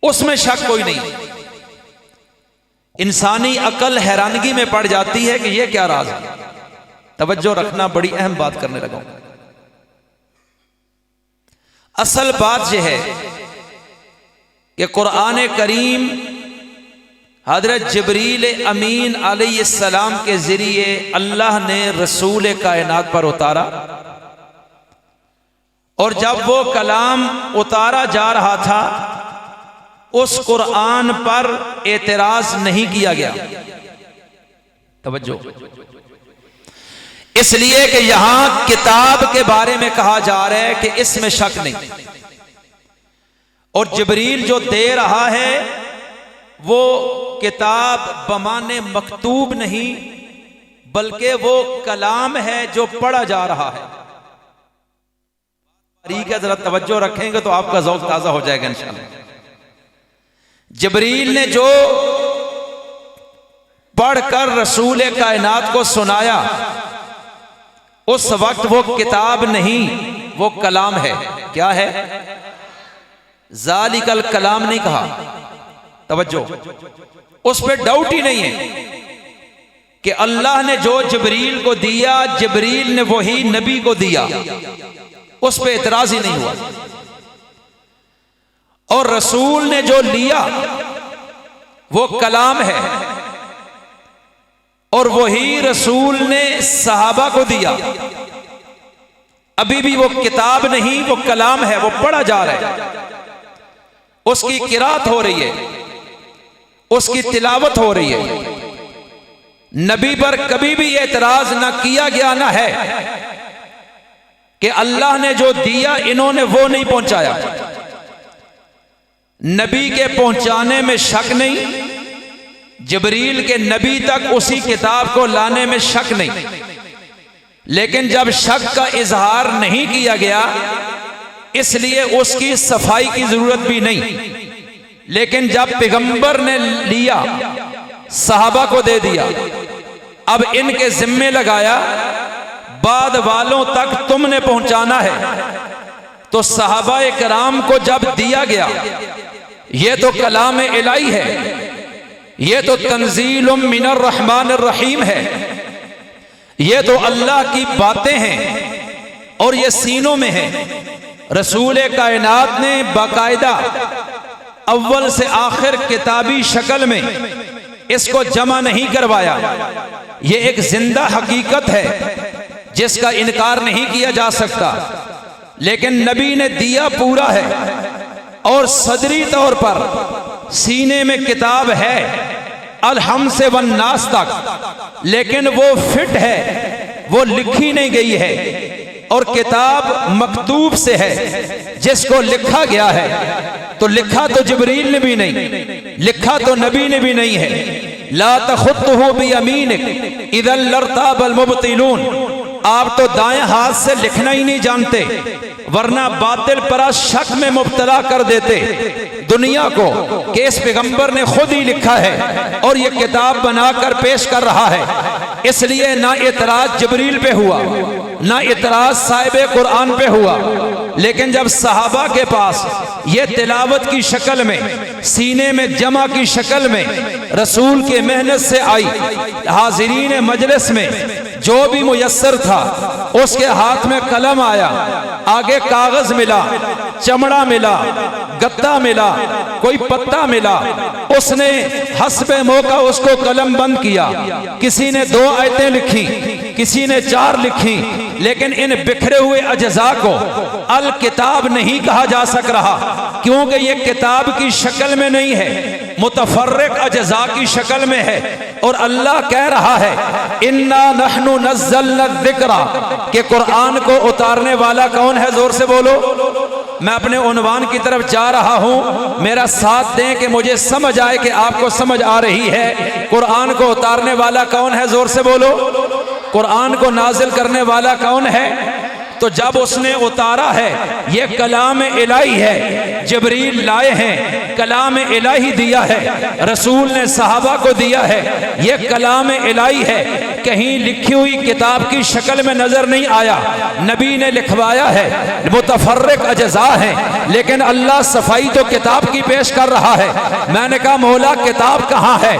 उसमें शक कोई नहीं। इंसानी अकल हैरानगी में पड़ जाती है कि यह क्या राज है। तवज्जो रखना, बड़ी अहम बात करने लगा हूं। असल बात यह है कि कुरान करीम हजरत जिब्रील अमीन अलैहिस्सलाम के जरिए अल्लाह ने रसूल कायनात पर उतारा, और जब वो कलाम उतारा जा रहा था उस कुरान पर एतराज नहीं किया गया। तवज्जो, इसलिए कि यहां किताब के बारे में कहा जा रहा है कि इसमें शक नहीं, और जिब्रील जो दे रहा है वो किताब बमाने मकतूब नहीं बल्कि वो कलाम है जो पढ़ा जा रहा है। ठीक है, जरा तवज्जो रखेंगे तो आपका ज़ौक़ ताज़ा हो जाएगा इंशाअल्लाह। जिब्रील ने जो पढ़कर रसूल कायनात को सुनाया उस वक्त वो किताब नहीं, वो कलाम है। क्या है? ज़ालिकल कलाम नहीं कहा। तवज्जो, उस पर डाउट ही नहीं है कि अल्लाह ने जो जिब्रील को दिया, जिब्रील ने वही नबी को दिया, उस पर एतराज ही नहीं हुआ। और रसूल ने जो लिया वो कलाम है, और वही रसूल ने सहाबा को दिया। अभी भी वो किताब नहीं, वो कलाम है, वो पढ़ा जा रहा है, उसकी किरात हो रही है, उसकी तिलावत हो रही है। नबी पर कभी भी एतराज ना किया गया ना है कि अल्लाह ने जो दिया इन्होंने वो नहीं पहुंचाया। नबी के पहुंचाने में शक नहीं, जिब्रील के नबी तक उसी किताब को लाने में शक नहीं। लेकिन जब शक का इजहार नहीं किया गया इसलिए उसकी सफाई की जरूरत भी नहीं। लेकिन जब पैगंबर ने लिया, सहाबा को दे दिया, अब इनके जिम्मे लगाया बाद वालों तक तुमने पहुंचाना है, तो सहाबा किराम को जब दिया गया, ये तो कलाम इलाही है, ये तो तंजीलुम मिनर रहमानिर रहीम है, ये तो अल्लाह की बातें हैं और ये सीनों में है। रसूल कायनात ने बाकायदा अव्वल से आखिर किताबी शक्ल में इसको जमा नहीं करवाया। ये एक जिंदा हकीकत है जिसका इनकार नहीं किया जा सकता। लेकिन नबी ने दिया पूरा है और सदरी तौर पर सीने में किताब है अलहम से वन्नास तक, लेकिन वो फिट है, वो लिखी नहीं गई है। और किताब मकतूब से है जिसको लिखा गया है, तो लिखा तो जिब्रील ने भी नहीं, लिखा तो नबी ने भी नहीं है। ला तखुत्तहु बियमीनिक इदल लरताबल मुबतिलून, आप तो दाएं हाथ से लिखना ही नहीं जानते वरना बातिल पर शक में मुब्तला कर देते दुनिया को कि इस पैगंबर ने खुद ही लिखा है और ये किताब बनाकर पेश कर रहा है। इसलिए ना इतराज जिब्रील पे हुआ, ना इतराज साहिब कुरान पे हुआ। लेकिन जब सहाबा के पास ये तिलावत की शक्ल में, सीने में जमा की शक्ल में रसूल के मेहनत से आई, हाजिरीन मजलिस में जो भी मुयस्सर था उसके हाथ में कलम आया, आगे कागज मिला, चमड़ा मिला, गत्ता मिला, कोई पत्ता मिला, उसने हस्बे मौका उसको कलम बंद किया। किसी ने 2 आयतें लिखी, किसी ने 4 लिखी, लेकिन इन बिखरे हुए अज्जा को अल किताब नहीं कहा जा सक रहा, क्योंकि ये किताब की शक्ल में नहीं है, मुतफर्रिक अज्जा की शक्ल में है। और अल्लाह कह रहा है इन्ना नहनु नज़्ज़लना ज़िक्रा, कि कुरान को उतारने वाला कौन है? जोर से बोलो। मैं अपने उन्वान की तरफ जा रहा हूं, मेरा साथ दें कि मुझे समझ आए कि आपको समझ आ रही है। कुरान को उतारने वाला कौन है? जोर से बोलो। कुरान को नाजिल करने वाला कौन है? तो जब उसने उतारा है, ये कलाम इलाही है, जिब्रील लाए हैं, कलाम इलाही दिया है, रसूल ने सहाबा को दिया है, ये कलाम इलाही है। कहीं लिखी हुई किताब की शक्ल में नजर नहीं आया। नबी ने लिखवाया है, मुतफर्रिक अज्जा हैं, लेकिन अल्लाह सफाई तो किताब की पेश कर रहा है। मैंने कहा मौला किताब कहाँ है?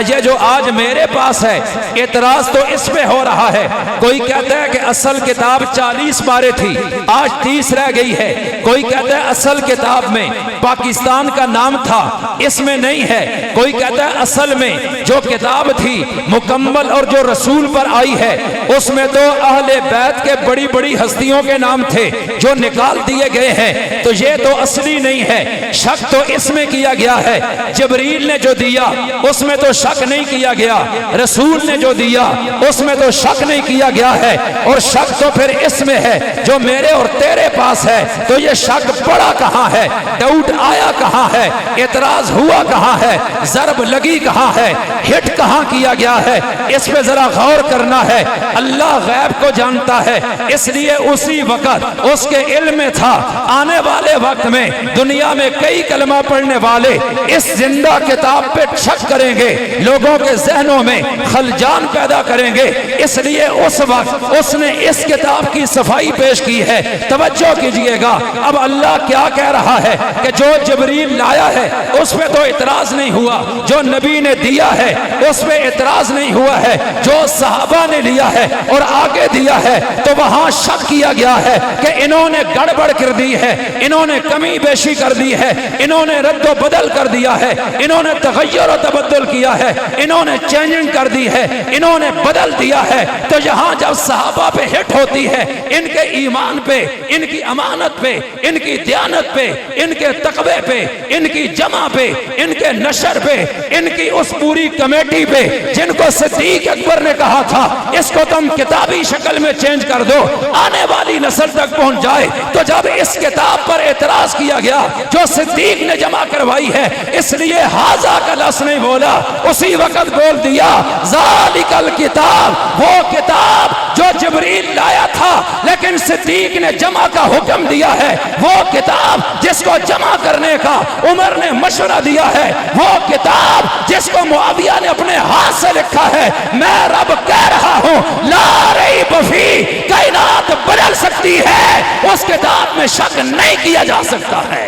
ये जो आज मेरे पास है, एतराज तो इस पे हो रहा है। कोई कहता है कि असल किताब 40 पारे थी, आज 30 रह गई है। कोई कहता है असल किताब में पाकिस्तान का नाम था, इसमें नहीं है। कोई कहता है असल में जो किताब थी मुकम्मल और जो रसूल पर आई है उसमें तो अहले बैत के बड़ी बड़ी हस्तियों के नाम थे जो निकाल दिए गए हैं, तो ये तो असली नहीं है। शक तो इसमें किया गया है, जबरील ने जो दिया उसमें तो शक नहीं किया गया, रसूल ने जो दिया उसमें तो शक नहीं किया गया है। और शक तो फिर इसमें है जो मेरे और तेरे पास है। तो ये शक पड़ा कहाँ है? डाउट आया कहाँ है? एतराज हुआ कहाँ है? जरब लगी कहाँ है? हिट कहाँ किया गया है? इस पे जरा गौर करना है। अल्लाह गैब को जानता है, इसलिए उसी वक्त उसके इल्म में था। आने वाले वक्त में दुनिया में कई कलमा पढ़ने वाले इस जिंदा किताब पे शक करेंगे, लोगों के जहनों में खलजान पैदा करेंगे। इसलिए उस वक्त उसने इस किताब की सफाई पेश की है। तवज्जो कीजिएगा, अब अल्लाह क्या कह रहा है कि जो जबरील लाया है उस पे तो इतराज नहीं हुआ, जो नबी ने दिया है उस पे इतराज नहीं हुआ है, जो सहाबा ने लिया है और आगे दिया है तो वहां शक किया गया है कि इन्होंने गड़बड़ कर दी है, इन्होंने कमी बेशी कर दी है, इन्होंने रद्दो बदल कर दिया है, इन्होंने तगय्युर और तबद्दुल किया है, इन्होंने चेंजिंग कर दी है, इन्होंने बदल दिया है। तो यहां जब सहाबा पे हिट होती है, इनके ईमान पे, इनकी अमानत पे, इनकी दयानत पे, इनके तकवे पे, इनकी जमा पे, इनके नशर पे, इनकी उस पूरी कमेटी पे जिनको सिद्दीक अकबर ने कहा था इसको तुम किताबी शक्ल में चेंज कर दो, आने वाली नस्ल तक पहुंच जाए। तो जब इस किताब पर एतराज किया गया जो सिद्दीक ने जमा करवाई है, इसलिए हाजा का लफ्ज़ नहीं बोला, उसी वक्त बोल दिया ज़ालिकल किताब, वो किताब जो जिब्रील लाया था लेकिन सिद्दीक ने जमा का हुक्म दिया है, वो किताब जिसको जमा करने का उमर ने मशवरा दिया है, वो किताब जिसको मुआविया ने अपने हाथ से लिखा है। मैं रब कह रहा हूं ला रैब फी, कायनात बदल सकती है, उस किताब में शक नहीं किया जा सकता है।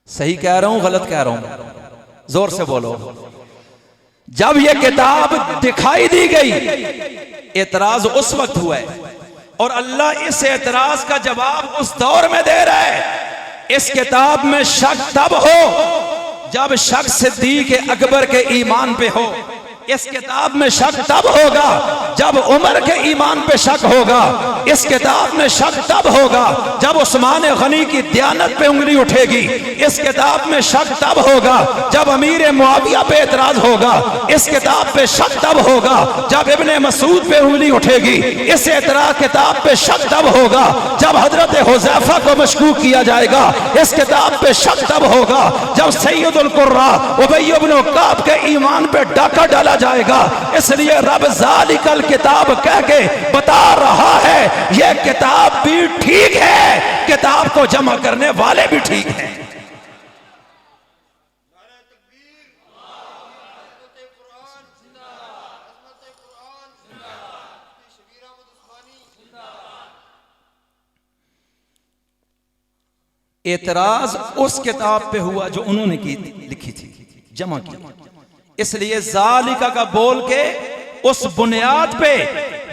सही कह रहा हूं गलत कह रहा हूं? जोर से बोलो। जब यह किताब दिखाई दी गई, एतराज उस वक्त हुआ है और अल्लाह इस एतराज का जवाब उस दौर में दे रहा है। इस किताब में शक तब हो जब शक सिद्दीक अकबर के ईमान पे हो। इस किताब में शक तब होगा जब उमर के ईमान पे शक होगा। इस किताब में शक तब होगा जब उस्मान गनी की दयानत पे उंगली उठेगी। इस किताब में शक तब होगा जब अमीर मुआविया पे एतराज होगा। इस किताब पे शक तब होगा जब इब्ने मसूद पे उंगली उठेगी। इस एतराज किताब पे शक तब होगा जब हजरत हुज़ैफा को मशकूक किया जाएगा। इस किताब पे शक तब होगा जब सैयदुल कुर्रा उबय इब्न काब के ईमान पे डाका डाला जाएगा। इसलिए रब ज़ालिकल किताब कह के बता रहा है यह किताब भी ठीक है, किताब को जमा करने वाले भी ठीक हैं। एतराज उस किताब पे हुआ जो उन्होंने लिखी थी, जमा की। इसलिए ज़ालिका का बोल के उस बुनियाद पे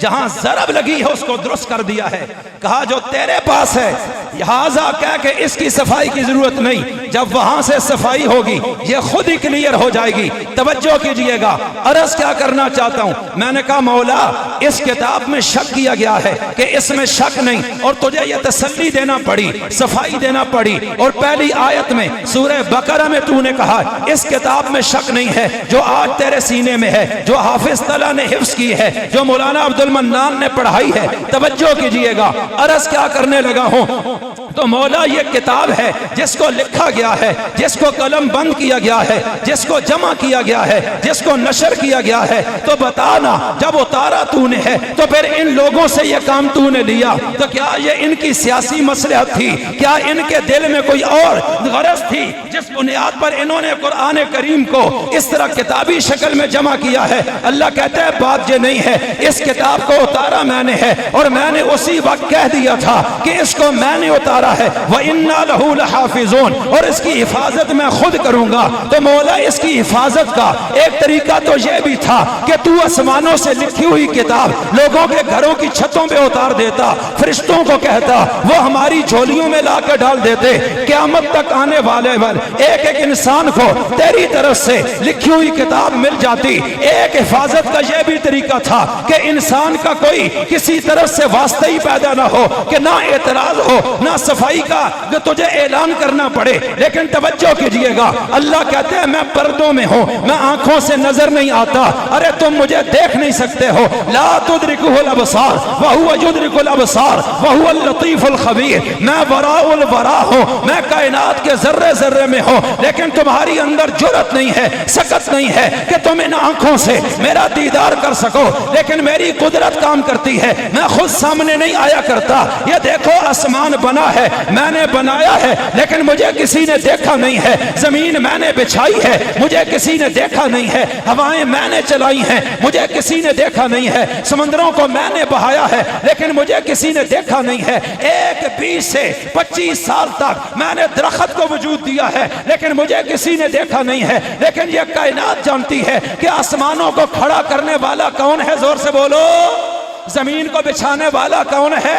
जहां जरब लगी है उसको दुरुस्त कर दिया है। कहा जो तेरे पास है लिहाजा कह के इसकी सफाई की जरूरत नहीं, जब वहां से सफाई होगी ये खुद ही क्लियर हो जाएगी। तवज्जो कीजिएगा, अर्ज क्या करना चाहता हूं। मैंने कहा मौला इस किताब में शक किया गया है कि इसमें शक नहीं, और तुझे यह तसल्ली देना पड़ी, सफाई देना पड़ी। और पहली आयत में सूरह बकरा में तूने कहा इस किताब में शक नहीं है जो आज तेरे सीने में है, जो हाफिज तला ने हिफ्ज की है, जो मौलाना अब्दुल मन्नान ने पढ़ाई है। तवज्जो कीजिएगा, अर्ज क्या करने लगा हूं। तो मौला ये किताब है जिसको लिखा गया गया है, जिसको कलम बंद किया गया है, जिसको जमा किया गया है, जिसको नशर किया गया है, तो बताना जब उतारा तूने है तो फिर इन लोगों से ये काम तूने लिया तो क्या ये इनकी सियासी मसलहत थी? क्या इनके दिल में कोई और गरज थी जिस बुनियाद पर इन्होंने कुरान करीम को इस तरह किताबी शक्ल में जमा किया है? अल्लाह कहते हैं बात ये नहीं है, इस किताब को उतारा मैंने है और मैंने उसी वक्त कह दिया था कि इसको मैंने उतारा है। व इन्ना लहू लहाफिजून, और इसकी हिफाजत मैं खुद करूंगा। तो मौला इसकी हिफाजत का एक तरीका तो यह भी था कि तू आसमानों से लिखी हुई किताब लोगों के घरों की छतों पे उतार देता, फरिश्तों को कहता, वो हमारी झोलियों में ला कर डाल देते। क़यामत तक आने वाले पर एक एक इंसान को तेरी तरफ से लिखी हुई किताब मिल जाती। एक हिफाजत का यह भी तरीका था कि इंसान का कोई किसी तरफ से वास्ता ही पैदा ना हो, कि ना एतराज हो, ना सफाई का जो तुझे ऐलान करना पड़े। लेकिन तवज्जो कीजिएगा, अल्लाह कहते हैं मैं पर्दों में हूं, मैं आंखों से नजर नहीं आता। अरे तुम मुझे देख नहीं सकते हो। ला तुदरिकुहुल अबसार व हुवा युदरिकुल अबसार व हुवल लतीफुल खबीर। मैं वराउल वरा हूं, मैं कायनात के जर्रे जर्रे में हूं, लेकिन तुम्हारी अंदर जुर्रत नहीं है, सकत नहीं है कि तुम इन आंखों से मेरा दीदार कर सको। लेकिन मेरी कुदरत काम करती है, मैं खुद सामने नहीं आया करता। ये देखो आसमान बना है, मैंने बनाया है, लेकिन मुझे किसी ने देखा नहीं है। जमीन मैंने बिछाई है, मुझे किसी ने देखा नहीं है। हवाएं मैंने चलाई हैं, मुझे किसी ने देखा नहीं है। समुद्रों को मैंने बहाया है, लेकिन मुझे किसी ने देखा नहीं है। एक 20 से 25 साल तक मैंने दरख्त को वजूद दिया है, लेकिन मुझे किसी ने देखा नहीं है। लेकिन यह कायनात जानती है कि आसमानों को खड़ा करने वाला कौन है? जोर से बोलो। जमीन को बिछाने वाला कौन है?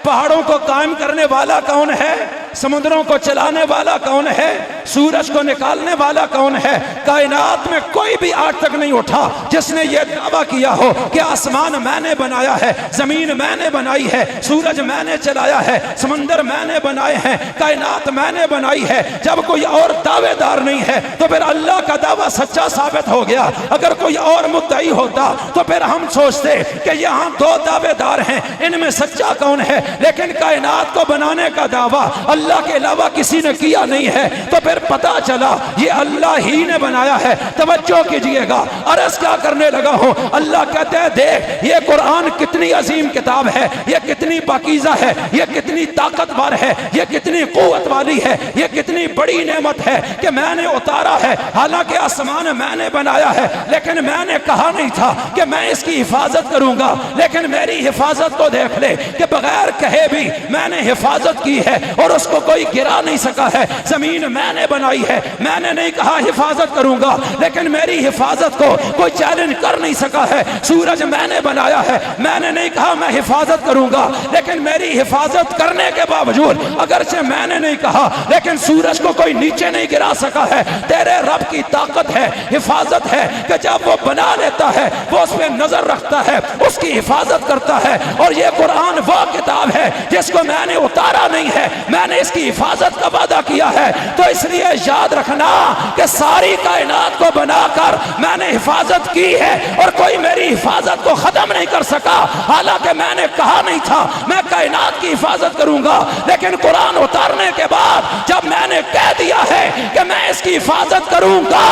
पहाड़ों को कायम करने वाला कौन है? समुद्रों को चलाने वाला कौन है? सूरज को निकालने वाला कौन है? कायनात में कोई भी आज तक नहीं उठा जिसने ये दावा किया हो कि आसमान मैंने बनाया है, जमीन मैंने बनाई है, सूरज मैंने चलाया है, समंदर मैंने बनाए हैं, कायनात मैंने बनाई है। जब कोई और दावेदार नहीं है तो फिर अल्लाह का दावा सच्चा साबित हो गया। अगर कोई और मुद्दई होता तो फिर हम सोचते कि यहाँ 2 दावेदार हैं, इनमें सच्चा कौन है? लेकिन कायनात को बनाने का दावा अल्लाह के अलावा किसी ने किया नहीं है। तो फिर पता चला ये अल्लाह ही ने बनाया है। तवज्जो कीजिएगा, अर्ज़ क्या करने लगा हूं। अल्लाह कहते हैं देख ये कुरान कितनी अजीम किताब है, ये कितनी पाकीज़ा है, ये कितनी ताकतवर है, ये कितनी कुव्वत वाली है, ये कितनी बड़ी नेमत है कि मैंने उतारा है। हालांकि आसमान मैंने बनाया है, लेकिन मैंने कहा नहीं था कि मैं इसकी हिफाजत करूंगा। लेकिन मेरी हिफाजत को देख ले कि बगैर कहे भी मैंने हिफाजत की है और उसको कोई गिरा नहीं सका है। जमीन मैंने बनाई है, मैंने नहीं कहा हिफाजत करूंगा, लेकिन मेरी हिफाजत को कोई चैलेंज कर नहीं सका है। सूरज मैंने बनाया है, मैंने नहीं कहा मैं हिफाजत करूंगा, लेकिन मेरी हिफाजत करने के बावजूद अगरचे मैंने नहीं कहा, लेकिन सूरज को कोई नीचे नहीं गिरा सका है। तेरे रब की ताकत है, हिफाजत है कि जब वो बना लेता है वो उस पर नजर रखता है, उसकी हिफाजत करता है। और ये कुरान वो किताब है जिसको मैंने उतारा नहीं है, मैंने इसकी हिफाजत का वादा किया है। तो इसलिए याद रखना कि सारी कायनात को बनाकर मैंने हिफाजत की है और कोई मेरी हिफाजत को खत्म नहीं कर सका। हालांकि मैंने कहा नहीं था मैं कायनात की हिफाजत करूंगा, लेकिन कुरान उतारने के बाद जब मैंने कह दिया है कि मैं इसकी हिफाजत करूंगा,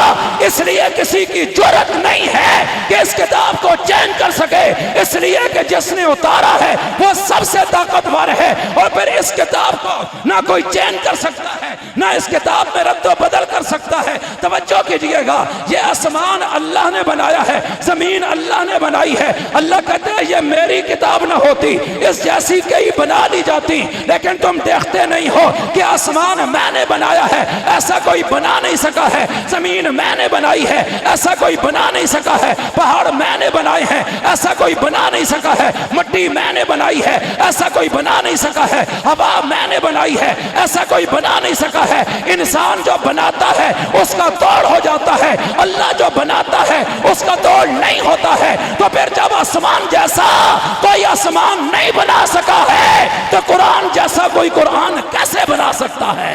इसलिए किसी की जरूरत नहीं है कि इस किताब को चेंज कर सके। इसलिए कि जिसने उतारा है वो सबसे ताकतवर है और फिर इस किताब को ना कोई चेंज कर सकता है, ना इस किताब में रद्द बदल कर सकता है। तवज्जो कीजिएगा, ये आसमान अल्लाह ने बनाया है, जमीन अल्लाह ने बनाई है। अल्लाह कहते हैं ये मेरी किताब ना होती, इस जैसी कई बना ली जाती, लेकिन तुम देखते नहीं हो कि आसमान मैंने बनाया है, ऐसा कोई बना नहीं सका है। जमीन मैंने बनाई है, ऐसा कोई बना नहीं सका है। पहाड़ मैंने बनाए हैं, ऐसा कोई बना नहीं सका है। मिट्टी मैंने बनाई है, ऐसा कोई बना नहीं सका है। हवा मैंने बनाई है, ऐसा कोई बना नहीं सका है। इंसान जो बनाता है उसका तोड़ हो जाता है, अल्लाह जो बनाता है उसका तोड़ नहीं होता है। तो फिर जब आसमान जैसा कोई आसमान नहीं बना सका है, तो कुरान जैसा कोई कुरान कैसे बना सकता है?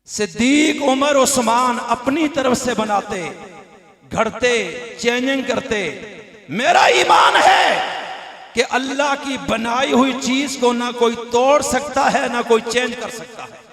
सिद्दीक, उमर, उस्मान अपनी तरफ से बनाते, घड़ते, चेंजिंग करते। मेरा ईमान है कि अल्लाह की बनाई हुई चीज को ना कोई तोड़ सकता है ना कोई चेंज कर सकता है।